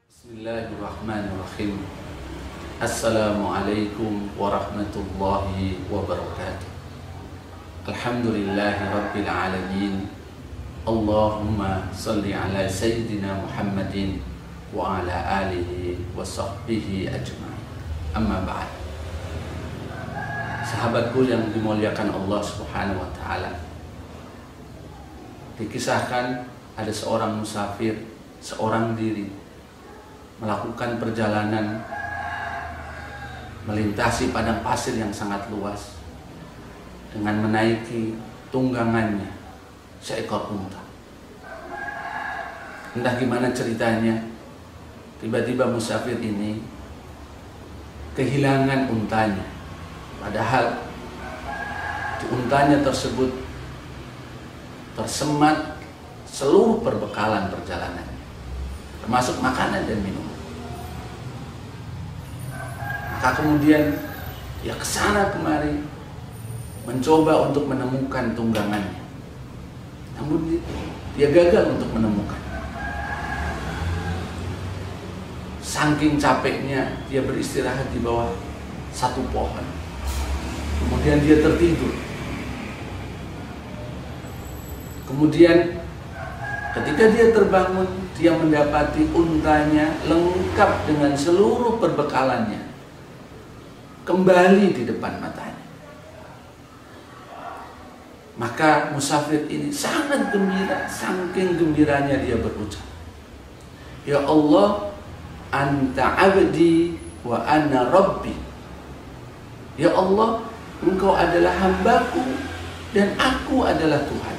Bismillahirrahmanirrahim. Assalamualaikum warahmatullahi wabarakatuh. Alhamdulillahi rabbil alamin. Allahumma salli ala sayyidina Muhammadin wa ala alihi wa sahbihi ajma'in. Amma ba'd. Sahabatku yang dimuliakan Allah Subhanahu wa taala. Dikisahkan ada seorang musafir, seorang diri melakukan perjalanan melintasi padang pasir yang sangat luas dengan menaiki tunggangannya seekor unta. Entah gimana ceritanya, tiba-tiba musafir ini kehilangan untanya. Padahal di untanya tersebut tersemat seluruh perbekalan perjalanan, termasuk makanan dan minuman. Maka kemudian dia kesana kemari mencoba untuk menemukan tunggangannya, namun dia gagal untuk menemukan. Saking capeknya dia beristirahat di bawah satu pohon. Kemudian dia tertidur. Kemudian ketika dia terbangun, dia mendapati untanya lengkap dengan seluruh perbekalannya kembali di depan matanya. Maka musafir ini sangat gembira, saking gembiranya dia berucap, "Ya Allah, Anta abdi wa ana rabbi." Ya Allah, Engkau adalah hambaku dan aku adalah Tuhan.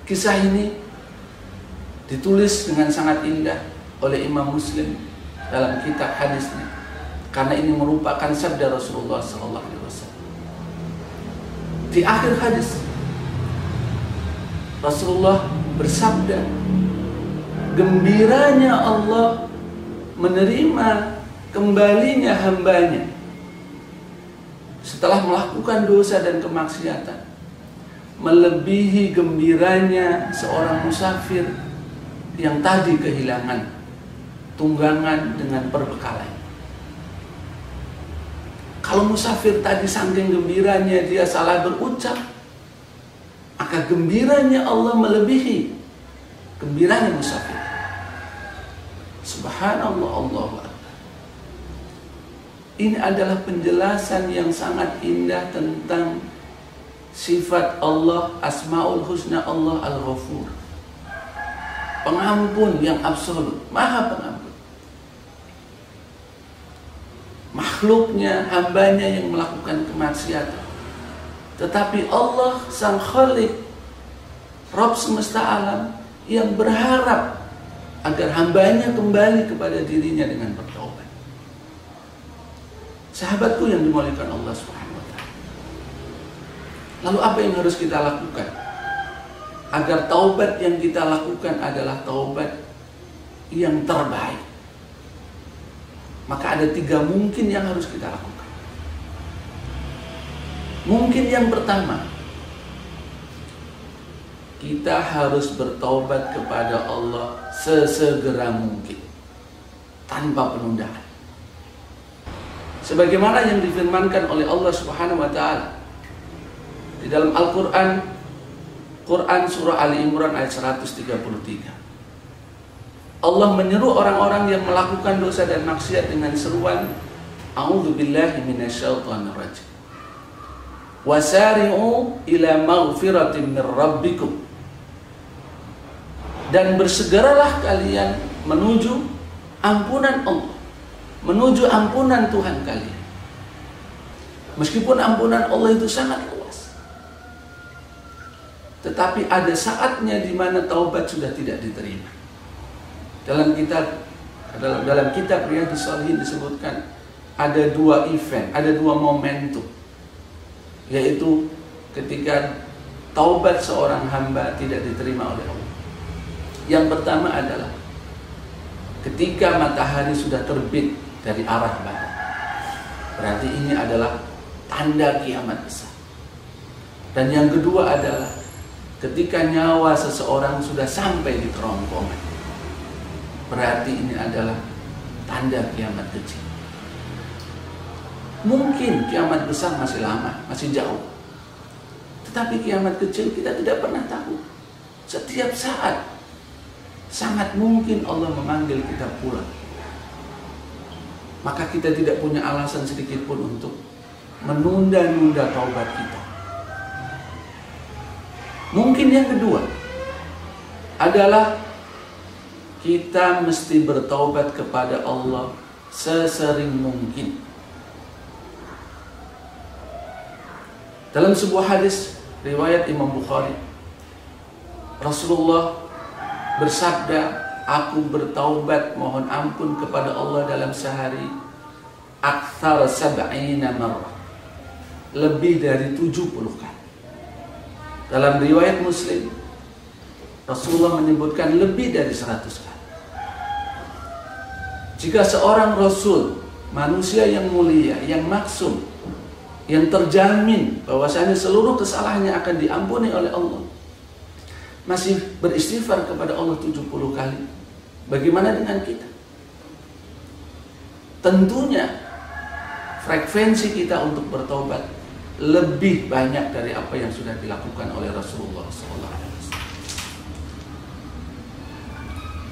Kisah ini ditulis dengan sangat indah oleh Imam Muslim dalam kitab hadisnya, karena ini merupakan sabda Rasulullah SAW. Di akhir hadis, Rasulullah bersabda, gembiranya Allah menerima kembalinya hambanya setelah melakukan dosa dan kemaksiatan, melebihi gembiranya seorang musafir yang tadi kehilangan tunggangan dengan perbekalan. Kalau musafir tadi saking gembiranya dia salah berucap, maka gembiranya Allah melebihi gembiranya musafir. Subhanallah, Allahu Akbar. Ini adalah penjelasan yang sangat indah tentang sifat Allah, Asmaul Husna Allah Al-Ghafur, pengampun yang absolut, maha pengampun. Makhluknya, hambanya yang melakukan kemaksiatan, tetapi Allah Sang Khalik, Rabb semesta alam, yang berharap agar hambanya kembali kepada dirinya dengan bertaubat. Sahabatku yang dimuliakan Allah Subhanahu wa taala. Lalu apa yang harus kita lakukan agar taubat yang kita lakukan adalah taubat yang terbaik? Maka ada 3 mungkin yang harus kita lakukan. Mungkin yang pertama, kita harus bertaubat kepada Allah sesegera mungkin, tanpa penundaan. Sebagaimana yang difirmankan oleh Allah Subhanahu wa taala di dalam Al-Qur'an, Quran surah Ali Imran ayat 133. Allah menyeru orang-orang yang melakukan dosa dan maksiat dengan seruan, A'udzubillahi minasyaitonir rajim. Wasari'u ila maghfiratin mir rabbikum. Dan bersegeralah kalian menuju ampunan Allah, menuju ampunan Tuhan kalian. Meskipun ampunan Allah itu sangat luas, tetapi ada saatnya di mana taubat sudah tidak diterima. Dalam kitab Riyadhus Shalihin disebutkan ada 2 event, ada 2 momentum, yaitu ketika taubat seorang hamba tidak diterima oleh Allah. Yang pertama adalah ketika matahari sudah terbit dari arah barat. Berarti ini adalah tanda kiamat besar. Dan yang kedua adalah ketika nyawa seseorang sudah sampai di kerongkongan, berarti ini adalah tanda kiamat kecil. Mungkin kiamat besar masih lama, masih jauh. Tetapi kiamat kecil kita tidak pernah tahu. Setiap saat sangat mungkin Allah memanggil kita pulang. Maka kita tidak punya alasan sedikit pun untuk menunda-nunda taubat kita. Mungkin yang kedua adalah kita mesti bertaubat kepada Allah sesering mungkin. Dalam sebuah hadis riwayat Imam Bukhari, Rasulullah bersabda, aku bertaubat mohon ampun kepada Allah dalam sehari akthar sab'ina marrah, lebih dari 70 kali. Dalam riwayat Muslim, Rasulullah menyebutkan lebih dari 100 kali. Jika seorang Rasul, manusia yang mulia, yang maksum, yang terjamin bahwasanya seluruh kesalahannya akan diampuni oleh Allah, masih beristighfar kepada Allah 70 kali, bagaimana dengan kita? Tentunya frekuensi kita untuk bertobat lebih banyak dari apa yang sudah dilakukan oleh Rasulullah SAW.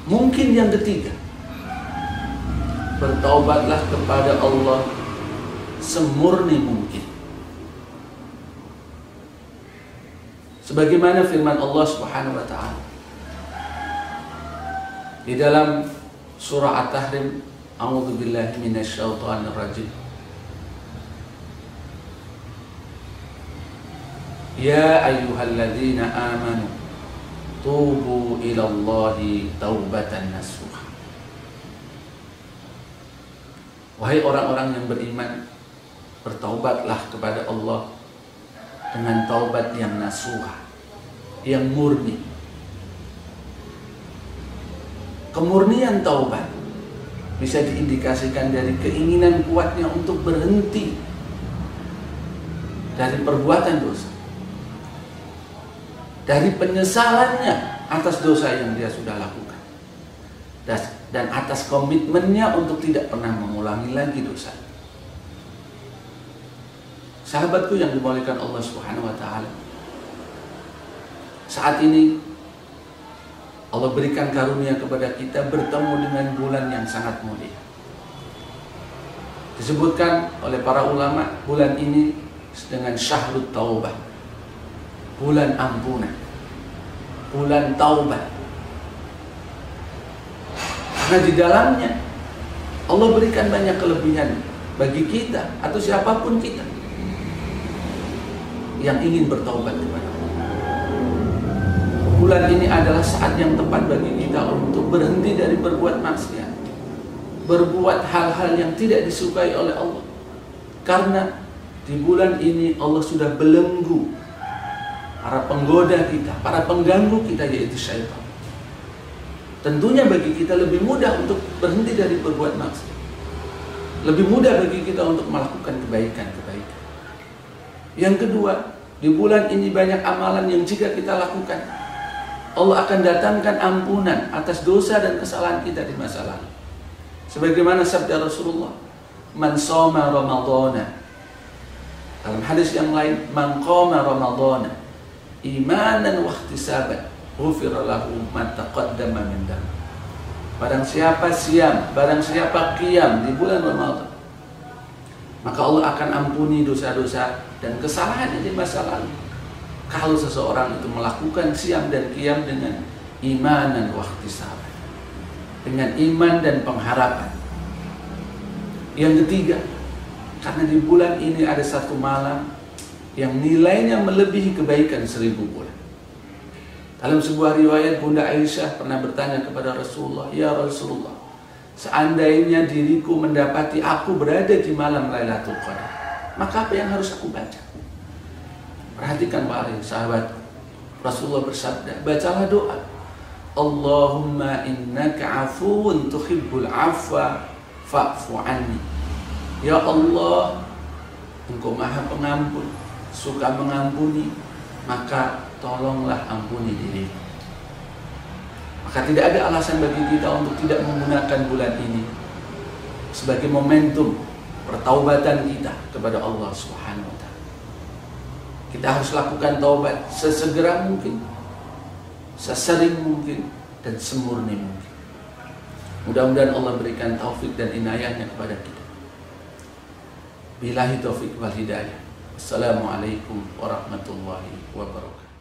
Mungkin yang ketiga, bertaubatlah kepada Allah semurni mungkin. Sebagaimana firman Allah Subhanahu wa taala di dalam surah At-Tahrim, a'udzubillahi minasyaitonir rajim. Ya ayyuhalladzina amanu tubu ilallahi taubatan nasuha. Wahai orang-orang yang beriman, bertaubatlah kepada Allah dengan taubat yang nasuha, yang murni. Kemurnian taubat bisa diindikasikan dari keinginan kuatnya untuk berhenti dari perbuatan dosa, dari penyesalannya atas dosa yang dia sudah lakukan, dan atas komitmennya untuk tidak pernah mengulangi lagi dosa. Sahabatku yang dimuliakan Allah Subhanahu wa taala, saat ini Allah berikan karunia kepada kita bertemu dengan bulan yang sangat mulia. Disebutkan oleh para ulama, bulan ini dengan Syahrut Taubah, bulan ampunan, bulan taubat. Karena di dalamnya Allah berikan banyak kelebihan bagi kita atau siapapun kita yang ingin bertaubat kepada Allah. Bulan ini adalah saat yang tepat bagi kita untuk berhenti dari berbuat maksiat, berbuat hal-hal yang tidak disukai oleh Allah. Karena di bulan ini Allah sudah belenggu para penggoda kita, para pengganggu kita, yaitu syaitan. Tentunya bagi kita lebih mudah untuk berhenti dari berbuat maksiat, lebih mudah bagi kita untuk melakukan kebaikan-kebaikan. Yang kedua, di bulan ini banyak amalan yang jika kita lakukan, Allah akan datangkan ampunan atas dosa dan kesalahan kita di masa lalu. Sebagaimana sabda Rasulullah, man shoma ramadhana, dalam hadis yang lain, man qama ramadhana imanan wa ihtisaban ghufira lahu ma taqaddama min dhanbi. Barang siapa siam, barang siapa qiyam di bulan Ramadan, maka Allah akan ampuni dosa-dosa dan kesalahannya di masa lalu. Kalau seseorang itu melakukan siam dan qiyam dengan imanan wa ihtisaban, dengan iman dan pengharapan. Yang ketiga, karena di bulan ini ada satu malam yang nilainya melebihi kebaikan 1000 bulan. Dalam sebuah riwayat, Bunda Aisyah pernah bertanya kepada Rasulullah, ya Rasulullah, seandainya diriku mendapati aku berada di malam Lailatul Qadar, maka apa yang harus aku baca? Perhatikan para sahabat, Rasulullah bersabda, bacalah doa, Allahumma innaka afuun tuhibbul afwa fa'fu anni. Ya Allah, Engkau maha pengampun, suka mengampuni, maka tolonglah ampuni dirimu. Maka tidak ada alasan bagi kita untuk tidak menggunakan bulan ini sebagai momentum pertaubatan kita kepada Allah Subhanahu wa Ta'ala. Kita harus lakukan taubat sesegera mungkin, sesering mungkin, dan semurni mungkin. Mudah-mudahan Allah berikan taufik dan inayahnya kepada kita. Billahi taufik wal hidayah. Assalamualaikum warahmatullahi wabarakatuh.